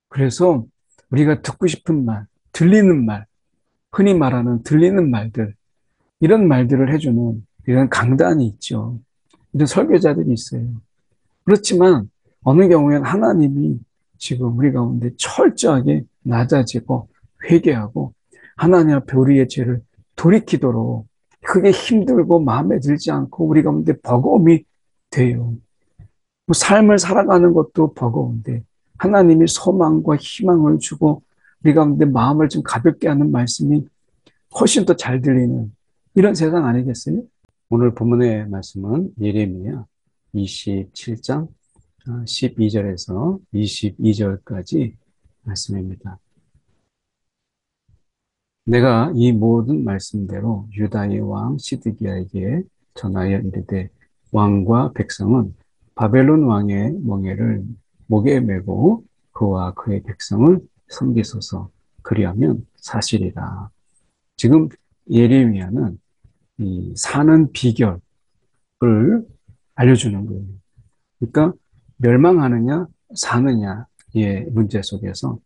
그래서 우리가 듣고 싶은 말, 들리는 말, 흔히 말하는 들리는 말들, 이런 말들을 해주는 이런 강단이 있죠. 이런 설교자들이 있어요. 그렇지만 어느 경우에는 하나님이 지금 우리 가운데 철저하게 낮아지고 회개하고 하나님 앞에 우리의 죄를 돌이키도록 그게 힘들고 마음에 들지 않고 우리 가운데 버거움이 돼요. 뭐 삶을 살아가는 것도 버거운데 하나님이 소망과 희망을 주고 우리 가운데 마음을 좀 가볍게 하는 말씀이 훨씬 더 잘 들리는 이런 세상 아니겠어요? 오늘 본문의 말씀은 예레미야 27장 12절에서 22절까지 말씀입니다. 내가 이 모든 말씀대로 유다의 왕 시드기야에게 전하여 이르되 왕과 백성은 바벨론 왕의 멍에를 목에 메고 그와 그의 백성을 섬기소서. 그리하면 사실이라. 지금 예레미야는 이 사는 비결을 알려주는 거예요. 그러니까 멸망하느냐 사느냐의 문제 속에서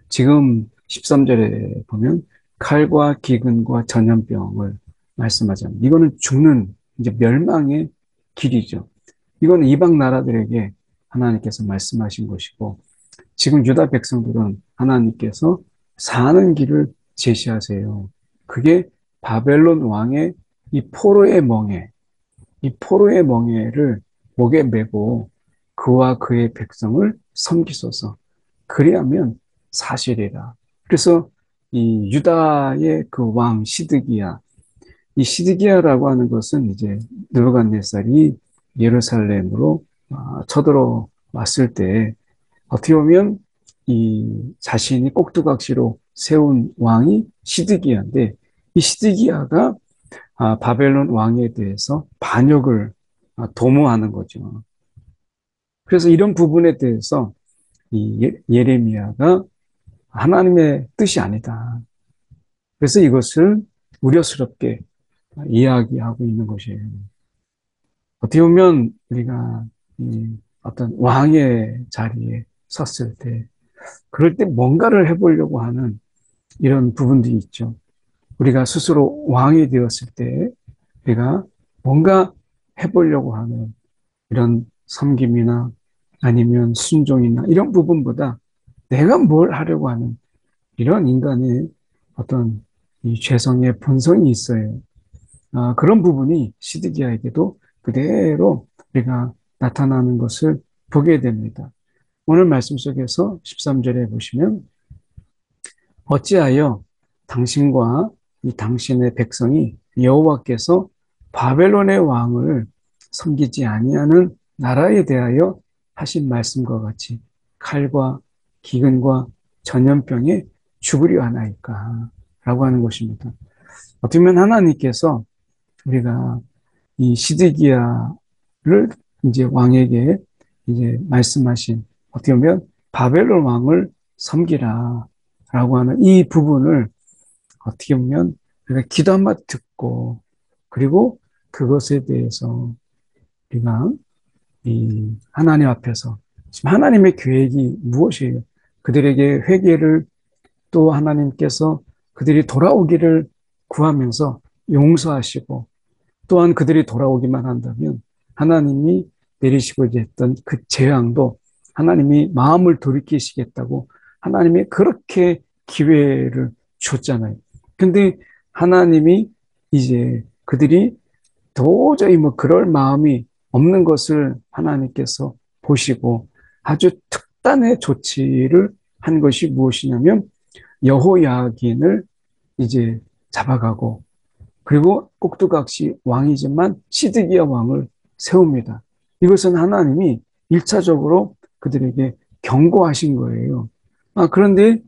지금 13절에 보면 칼과 기근과 전염병을 말씀하잖아요. 이거는 죽는 이제 멸망의 길이죠. 이거는 이방 나라들에게 하나님께서 말씀하신 것이고 지금 유다 백성들은 하나님께서 사는 길을 제시하세요. 그게 바벨론 왕의 이 포로의 멍에 이 포로의 멍에를 목에 메고 그와 그의 백성을 섬기소서. 그리하면 사실이라. 그래서 이 유다의 그 왕 시드기야, 이 시드기야라고 하는 것은 이제 느부갓네살이 예루살렘으로 쳐들어왔을 때 어떻게 보면 이 자신이 꼭두각시로 세운 왕이 시드기야인데 이 시드기야가 바벨론 왕에 대해서 반역을 도모하는 거죠. 그래서 이런 부분에 대해서 이 예레미야가 하나님의 뜻이 아니다. 그래서 이것을 우려스럽게 이야기하고 있는 것이에요. 어떻게 보면 우리가 이 어떤 왕의 자리에 섰을 때, 그럴 때 뭔가를 해보려고 하는 이런 부분들이 있죠. 우리가 스스로 왕이 되었을 때, 우리가 뭔가 해보려고 하는 이런 섬김이나 아니면 순종이나 이런 부분보다 내가 뭘 하려고 하는 이런 인간의 어떤 이 죄성의 본성이 있어요. 그런 부분이 시드기야에게도 그대로 우리가 나타나는 것을 보게 됩니다. 오늘 말씀 속에서 13절에 보시면 어찌하여 당신과 이 당신의 백성이 여호와께서 바벨론의 왕을 섬기지 아니하는 나라에 대하여 하신 말씀과 같이 칼과 기근과 전염병에 죽으려 하나이까 라고 하는 것입니다. 어떻게 보면 하나님께서 우리가 이 시드기야를 이제 왕에게 이제 말씀하신 어떻게 보면 바벨론 왕을 섬기라 라고 하는 이 부분을 어떻게 보면 우리가 기도 한마디 듣고 그리고 그것에 대해서 우리가 이 하나님 앞에서 지금 하나님의 계획이 무엇이에요? 그들에게 회개를 또 하나님께서 그들이 돌아오기를 구하면서 용서하시고 또한 그들이 돌아오기만 한다면 하나님이 내리시고자 했던 그 재앙도 하나님이 마음을 돌이키시겠다고 하나님이 그렇게 기회를 줬잖아요. 근데 하나님이 이제 그들이 도저히 뭐 그럴 마음이 없는 것을 하나님께서 보시고 아주 특단의 조치를 한 것이 무엇이냐면 여호야긴을 이제 잡아가고 그리고 꼭두각시 왕이지만 시드기야 왕을 세웁니다. 이것은 하나님이 1차적으로 그들에게 경고하신 거예요. 그런데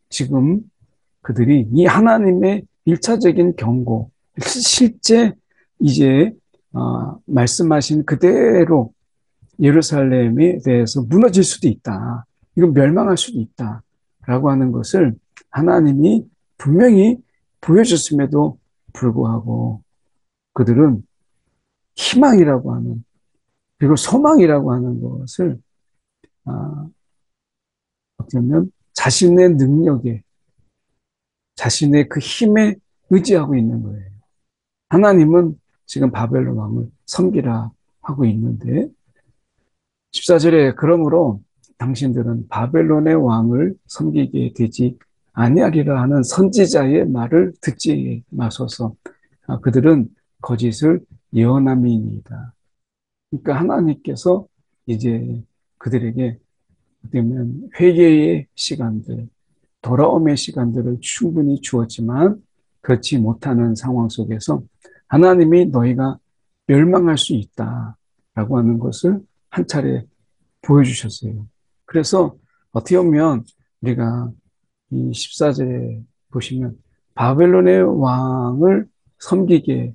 지금 그들이 이 하나님의 1차적인 경고, 실제 이제 말씀하신 그대로 예루살렘에 대해서 무너질 수도 있다. 이건 멸망할 수도 있다. 라고 하는 것을 하나님이 분명히 보여줬음에도 불구하고 그들은 희망이라고 하는 그리고 소망이라고 하는 것을 어쩌면 자신의 능력에, 자신의 그 힘에 의지하고 있는 거예요. 하나님은 지금 바벨론 왕을 섬기라 하고 있는데 14절에 그러므로 당신들은 바벨론의 왕을 섬기게 되지 아니하리라 하는 선지자의 말을 듣지 마소서. 그들은 거짓을 예언함이니이다. 그러니까 하나님께서 이제 그들에게 그러면 회개의 시간들, 돌아옴의 시간들을 충분히 주었지만 그렇지 못하는 상황 속에서 하나님이 너희가 멸망할 수 있다라고 하는 것을 한 차례 보여주셨어요. 그래서 어떻게 보면 우리가 이 14절에 보시면 바벨론의 왕을 섬기게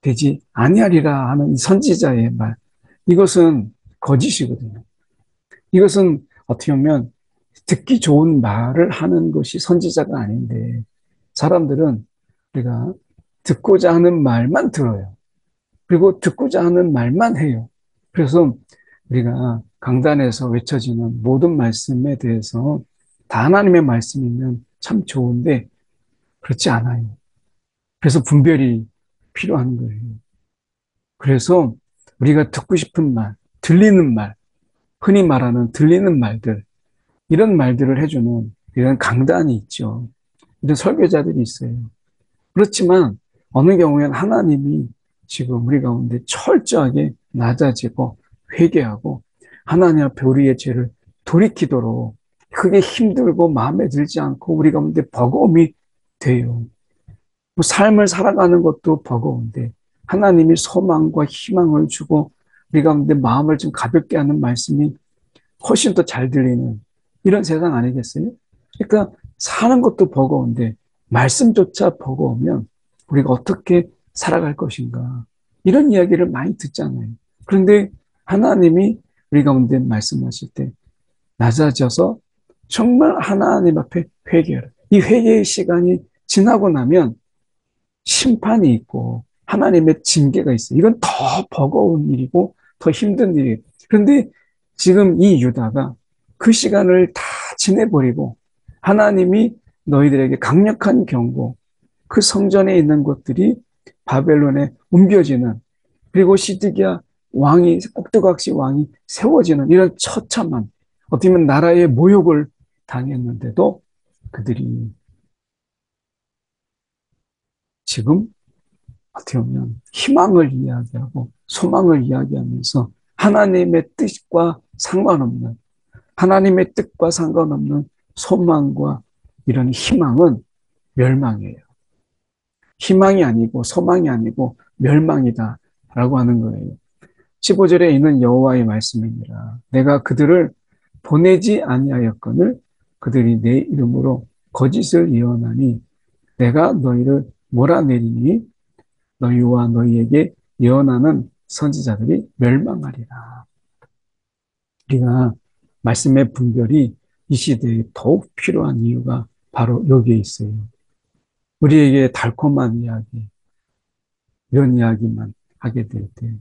되지 아니하리라 하는 이 선지자의 말, 이것은 거짓이거든요. 이것은 어떻게 보면 듣기 좋은 말을 하는 것이 선지자가 아닌데 사람들은 우리가 듣고자 하는 말만 들어요. 그리고 듣고자 하는 말만 해요. 그래서 우리가 강단에서 외쳐지는 모든 말씀에 대해서 다 하나님의 말씀이면 참 좋은데 그렇지 않아요. 그래서 분별이 필요한 거예요. 그래서 우리가 듣고 싶은 말, 들리는 말, 흔히 말하는 들리는 말들, 이런 말들을 해주는 이런 강단이 있죠. 이런 설교자들이 있어요. 그렇지만 어느 경우에는 하나님이 지금 우리 가운데 철저하게 낮아지고 회개하고 하나님 앞에 우리의 죄를 돌이키도록 크게 힘들고 마음에 들지 않고 우리 가운데 버거움이 돼요. 뭐 삶을 살아가는 것도 버거운데 하나님이 소망과 희망을 주고 우리 가운데 마음을 좀 가볍게 하는 말씀이 훨씬 더 잘 들리는 이런 세상 아니겠어요? 그러니까 사는 것도 버거운데 말씀조차 버거우면 우리가 어떻게 살아갈 것인가 이런 이야기를 많이 듣잖아요. 그런데 하나님이 우리 가운데 말씀하실 때 낮아져서 정말 하나님 앞에 회개하라. 이 회개의 시간이 지나고 나면 심판이 있고 하나님의 징계가 있어요. 이건 더 버거운 일이고 더 힘든 일이에요. 그런데 지금 이 유다가 그 시간을 다 지내버리고 하나님이 너희들에게 강력한 경고, 그 성전에 있는 것들이 바벨론에 옮겨지는, 그리고 시드기야 왕이, 꼭두각시 왕이 세워지는 이런 처참한, 어떻게 보면 나라의 모욕을 당했는데도 그들이 지금 어떻게 보면 희망을 이야기하고 소망을 이야기하면서 하나님의 뜻과 상관없는, 하나님의 뜻과 상관없는 소망과 이런 희망은 멸망이에요. 희망이 아니고 소망이 아니고 멸망이다라고 하는 거예요. 15절에 있는 여호와의 말씀이니라. 내가 그들을 보내지 아니하였거늘 그들이 내 이름으로 거짓을 예언하니 내가 너희를 몰아내리니 너희와 너희에게 예언하는 선지자들이 멸망하리라. 우리가 말씀의 분별이 이 시대에 더욱 필요한 이유가 바로 여기에 있어요. 우리에게 달콤한 이야기, 이런 이야기만 하게 될 때,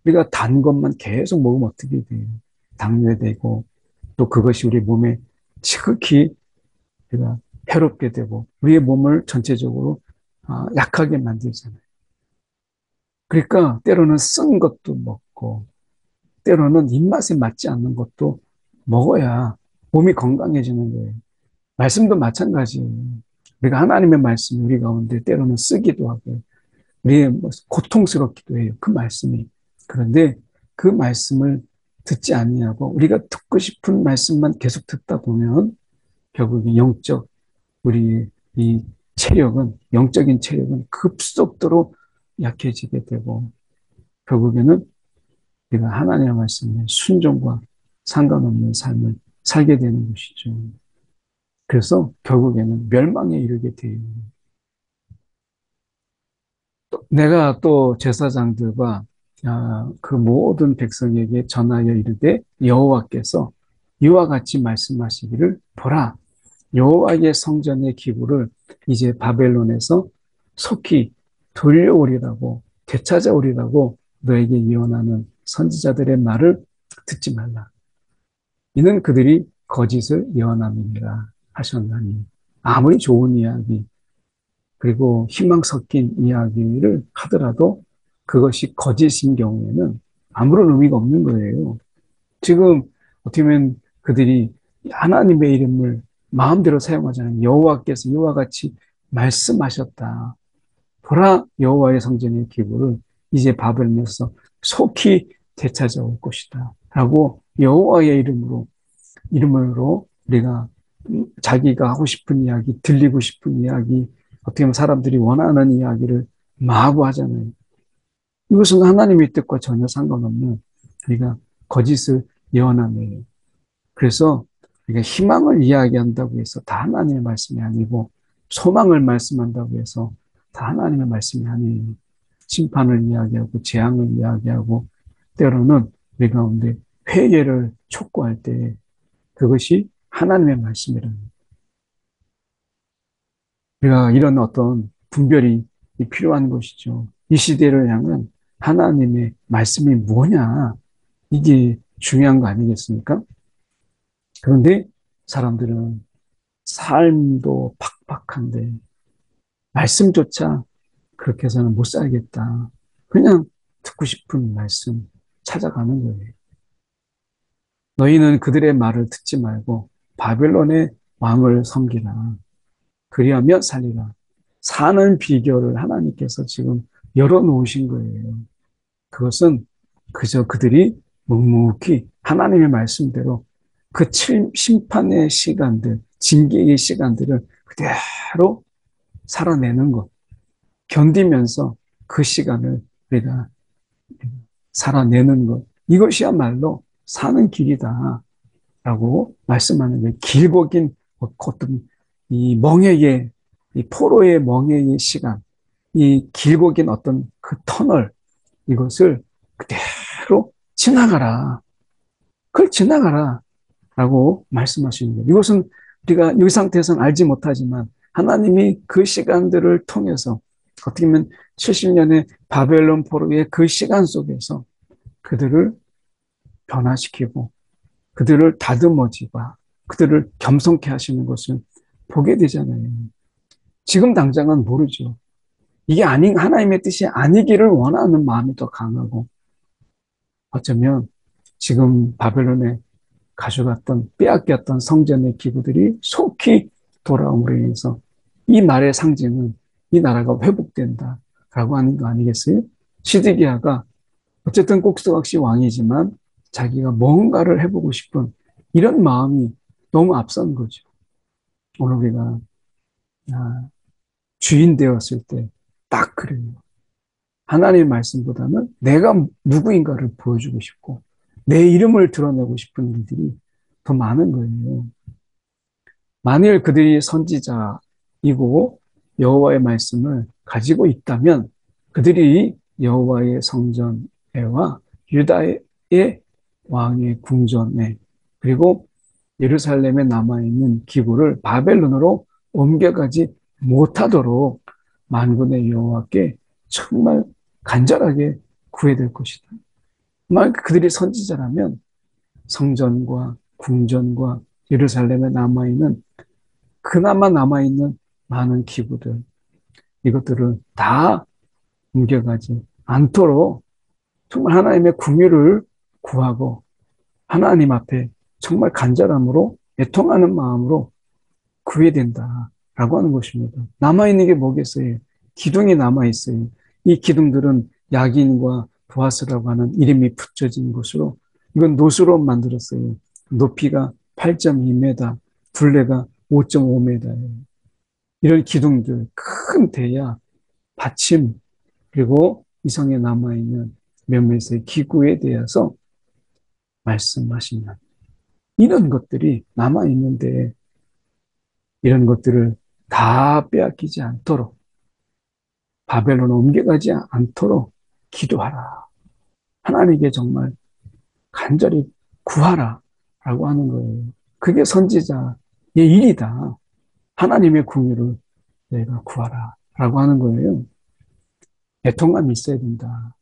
우리가 단 것만 계속 먹으면 어떻게 돼요? 당뇨되고, 또 그것이 우리 몸에 지극히 우리가 해롭게 되고, 우리의 몸을 전체적으로 약하게 만들잖아요. 그러니까 때로는 쓴 것도 먹고, 때로는 입맛에 맞지 않는 것도 먹어야 몸이 건강해지는 거예요. 말씀도 마찬가지예요. 우리가 하나님의 말씀이 우리 가운데 때로는 쓰기도 하고, 우리의 고통스럽기도 해요. 그 말씀이. 그런데 그 말씀을 듣지 아니하고 우리가 듣고 싶은 말씀만 계속 듣다 보면 결국에 우리 이 영적인 체력은 급속도로 약해지게 되고 결국에는 우리가 하나님의 말씀에 순종과 상관없는 삶을 살게 되는 것이죠. 그래서 결국에는 멸망에 이르게 돼요. 내가 또 제사장들과 그 모든 백성에게 전하여 이르되 여호와께서 이와 같이 말씀하시기를 보라 여호와의 성전의 기구를 이제 바벨론에서 속히 돌려오리라고 되찾아오리라고 너에게 예언하는 선지자들의 말을 듣지 말라. 이는 그들이 거짓을 예언함이니라 하셨나니. 아무리 좋은 이야기, 그리고 희망 섞인 이야기를 하더라도 그것이 거짓인 경우에는 아무런 의미가 없는 거예요. 지금 어떻게 보면 그들이 하나님의 이름을 마음대로 사용하잖아요. 여호와께서 이와 같이 말씀하셨다. 보라, 여호와의 성전의 기구를 이제 바벨론에서 속히 되찾아올 것이다. 라고 여호와의 이름으로 우리가 자기가 하고 싶은 이야기, 들리고 싶은 이야기, 어떻게 보면 사람들이 원하는 이야기를 마구 하잖아요. 이것은 하나님의 뜻과 전혀 상관없는 우리가 거짓을 예언함이에요. 그래서 우리가 희망을 이야기한다고 해서 다 하나님의 말씀이 아니고 소망을 말씀한다고 해서 다 하나님의 말씀이 아니에요. 심판을 이야기하고 재앙을 이야기하고 때로는 우리 가운데 회개를 촉구할 때 그것이 하나님의 말씀이라는 거예요. 우리가 이런 어떤 분별이 필요한 것이죠. 이 시대를 향한 하나님의 말씀이 뭐냐, 이게 중요한 거 아니겠습니까? 그런데 사람들은 삶도 팍팍한데 말씀조차 그렇게 해서는 못 살겠다. 그냥 듣고 싶은 말씀 찾아가는 거예요. 너희는 그들의 말을 듣지 말고 바벨론의 왕을 섬기라. 그리하면 살리라. 사는 비결을 하나님께서 지금 열어놓으신 거예요. 그것은 그저 그들이 묵묵히 하나님의 말씀대로 그 심판의 시간들, 징계의 시간들을 그대로 살아내는 것, 견디면서 그 시간을 우리가 살아내는 것, 이것이야말로 사는 길이다. 라고 말씀하는 거예요. 길고 긴 어떤 이 멍에의, 이 포로의 멍에의 시간, 이 길고 긴 어떤 그 터널, 이것을 그대로 지나가라. 그걸 지나가라. 라고 말씀하시는 거예요. 이것은 우리가 이 상태에서는 알지 못하지만 하나님이 그 시간들을 통해서 어떻게 보면 70년의 바벨론 포로의 그 시간 속에서 그들을 변화시키고 그들을 다듬어지고 그들을 겸손케 하시는 것을 보게 되잖아요. 지금 당장은 모르죠. 이게 아닌 하나님의 뜻이 아니기를 원하는 마음이 더 강하고 어쩌면 지금 바벨론에 가져갔던 빼앗겼던 성전의 기구들이 속히 돌아옴으로 인해서 이 말의 상징은 이 나라가 회복된다라고 하는 거 아니겠어요? 시드기야가 어쨌든 꼭스각시 왕이지만 자기가 뭔가를 해보고 싶은 이런 마음이 너무 앞선 거죠. 오늘 우리가 주인 되었을 때 딱 그래요. 하나님의 말씀보다는 내가 누구인가를 보여주고 싶고 내 이름을 드러내고 싶은 일들이 더 많은 거예요. 만일 그들이 선지자이고 여호와의 말씀을 가지고 있다면 그들이 여호와의 성전에와 유다의 왕의 궁전에 그리고 예루살렘에 남아있는 기구를 바벨론으로 옮겨가지 못하도록 만군의 여호와께 정말 간절하게 구해야 될 것이다. 만약 그들이 선지자라면 성전과 궁전과 예루살렘에 남아있는 그나마 남아있는 많은 기구들 이것들을 다 옮겨가지 않도록 정말 하나님의 궁유를 구하고 하나님 앞에 정말 간절함으로 애통하는 마음으로 구해야 된다라고 하는 것입니다. 남아있는 게 뭐겠어요? 기둥이 남아있어요. 이 기둥들은 야긴과 보아스라고 하는 이름이 붙여진 것으로 이건 노수로 만들었어요. 높이가 8.2m, 둘레가 5.5m예요. 이런 기둥들, 큰 대야, 받침, 그리고 이성에 남아있는 몇몇의 기구에 대해서 말씀하시는 이런 것들이 남아있는데 이런 것들을 다 빼앗기지 않도록 바벨론으로 옮겨가지 않도록 기도하라. 하나님께 정말 간절히 구하라 라고 하는 거예요. 그게 선지자의 일이다. 하나님의 궁유를 내가 구하라 라고 하는 거예요. 애통감이 있어야 된다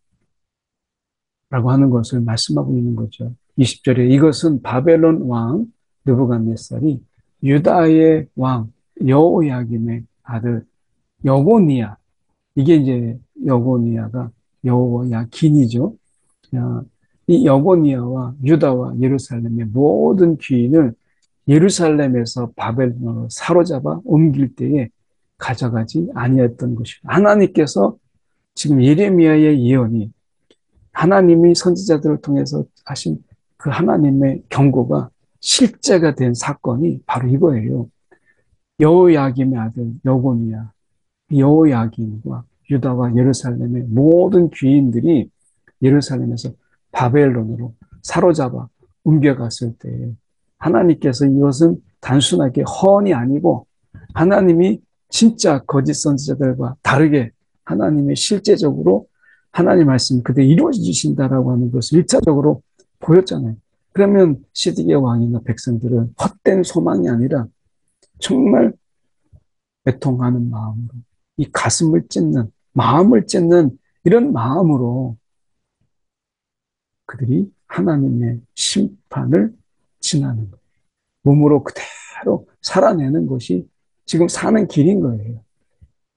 라고 하는 것을 말씀하고 있는 거죠. 20절에 이것은 바벨론 왕 느부갓네살이 유다의 왕 여호야김의 아들 여고니아, 이게 이제 여고니아가 여호야긴이죠. 이 여고니아와 유다와 예루살렘의 모든 귀인을 예루살렘에서 바벨론으로 사로잡아 옮길 때에 가져가지 아니했던 것입니다. 하나님께서 지금 예레미야의 예언이 하나님이 선지자들을 통해서 하신 그 하나님의 경고가 실제가 된 사건이 바로 이거예요. 여호야김의 아들 여고니아, 여호야김과 유다와 예루살렘의 모든 귀인들이 예루살렘에서 바벨론으로 사로잡아 옮겨갔을 때 하나님께서 이것은 단순하게 허언이 아니고 하나님이 진짜 거짓 선지자들과 다르게 하나님의 실제적으로 하나님 말씀 그대로 이루어지신다라고 하는 것을 일차적으로 보였잖아요. 그러면 시드기야 왕이나 백성들은 헛된 소망이 아니라 정말 애통하는 마음으로 이 가슴을 찢는 마음을 찢는 이런 마음으로 그들이 하나님의 심판을 지나는 거예요. 몸으로 그대로 살아내는 것이 지금 사는 길인 거예요.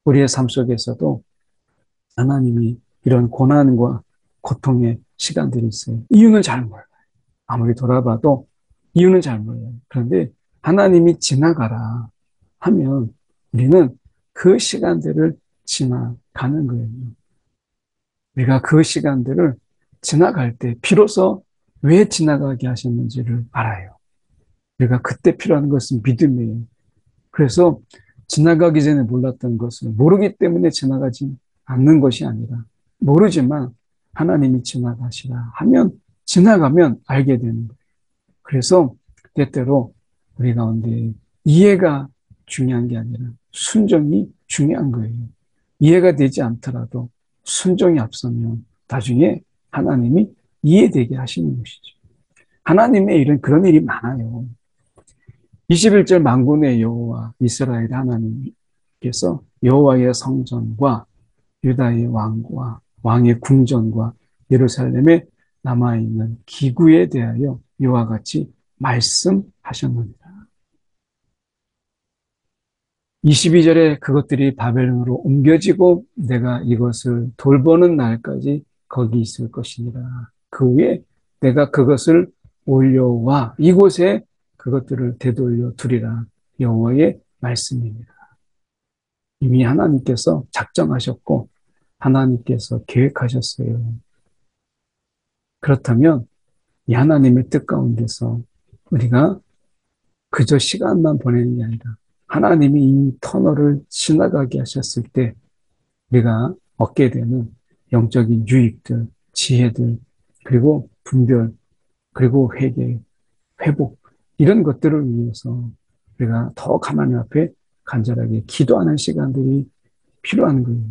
우리의 삶 속에서도 하나님이 이런 고난과 고통의 시간들이 있어요. 이유는 잘 몰라요. 아무리 돌아봐도 이유는 잘 몰라요. 그런데 하나님이 지나가라 하면 우리는 그 시간들을 지나가는 거예요. 우리가 그 시간들을 지나갈 때 비로소 왜 지나가게 하셨는지를 알아요. 우리가 그때 필요한 것은 믿음이에요. 그래서 지나가기 전에 몰랐던 것을 모르기 때문에 지나가지 않는 것이 아니라 모르지만 하나님이 지나가시라 하면 지나가면 알게 되는 거예요. 그래서 때때로 우리 가운데 이해가 중요한 게 아니라 순종이 중요한 거예요. 이해가 되지 않더라도 순종이 앞서면 나중에 하나님이 이해되게 하시는 것이죠. 하나님의 일은 그런 일이 많아요. 21절 만군의 여호와 이스라엘 하나님께서 여호와의 성전과 유다의 왕과 왕의 궁전과 예루살렘에 남아있는 기구에 대하여 이와 같이 말씀하셨느니라. 22절에 그것들이 바벨론으로 옮겨지고 내가 이것을 돌보는 날까지 거기 있을 것이니라. 그 후에 내가 그것을 올려와 이곳에 그것들을 되돌려 두리라. 여호와의 말씀입니다. 이미 하나님께서 작정하셨고 하나님께서 계획하셨어요. 그렇다면 이 하나님의 뜻 가운데서 우리가 그저 시간만 보내는 게 아니라 하나님이 이 터널을 지나가게 하셨을 때 우리가 얻게 되는 영적인 유익들, 지혜들, 그리고 분별, 그리고 회개, 회복 이런 것들을 위해서 우리가 더 하나님 앞에 간절하게 기도하는 시간들이 필요한 거예요.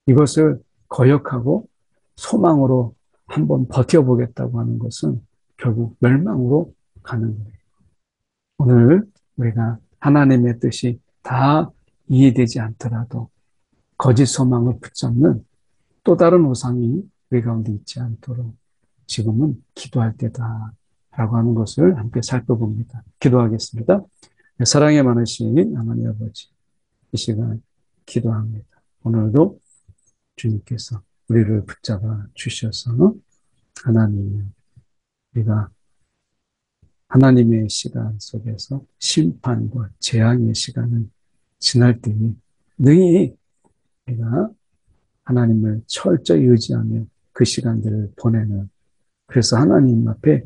이것을 거역하고 소망으로 한번 버텨보겠다고 하는 것은 결국 멸망으로 가는 거예요. 오늘 우리가 하나님의 뜻이 다 이해되지 않더라도 거짓 소망을 붙잡는 또 다른 우상이 우리 가운데 있지 않도록 지금은 기도할 때다 라고 하는 것을 함께 살펴봅니다. 기도하겠습니다. 사랑에 많으신 하나님 아버지, 이 시간 기도합니다. 오늘도 주님께서 우리를 붙잡아 주셔서 하나님, 우리가 하나님의 시간 속에서 심판과 재앙의 시간을 지날 때에 능히 우리가 하나님을 철저히 의지하며 그 시간들을 보내는, 그래서 하나님 앞에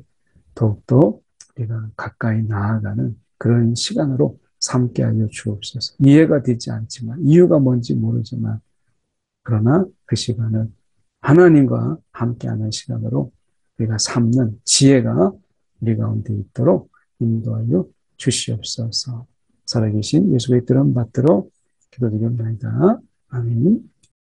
더욱더 우리가 가까이 나아가는 그런 시간으로 삼게 하여 주옵소서. 이해가 되지 않지만, 이유가 뭔지 모르지만, 그러나 그 시간을 하나님과 함께하는 시간으로 우리가 삼는 지혜가 우리 가운데 있도록 인도하여 주시옵소서. 살아계신 예수의 이름 받들어 기도드립니다. 아멘.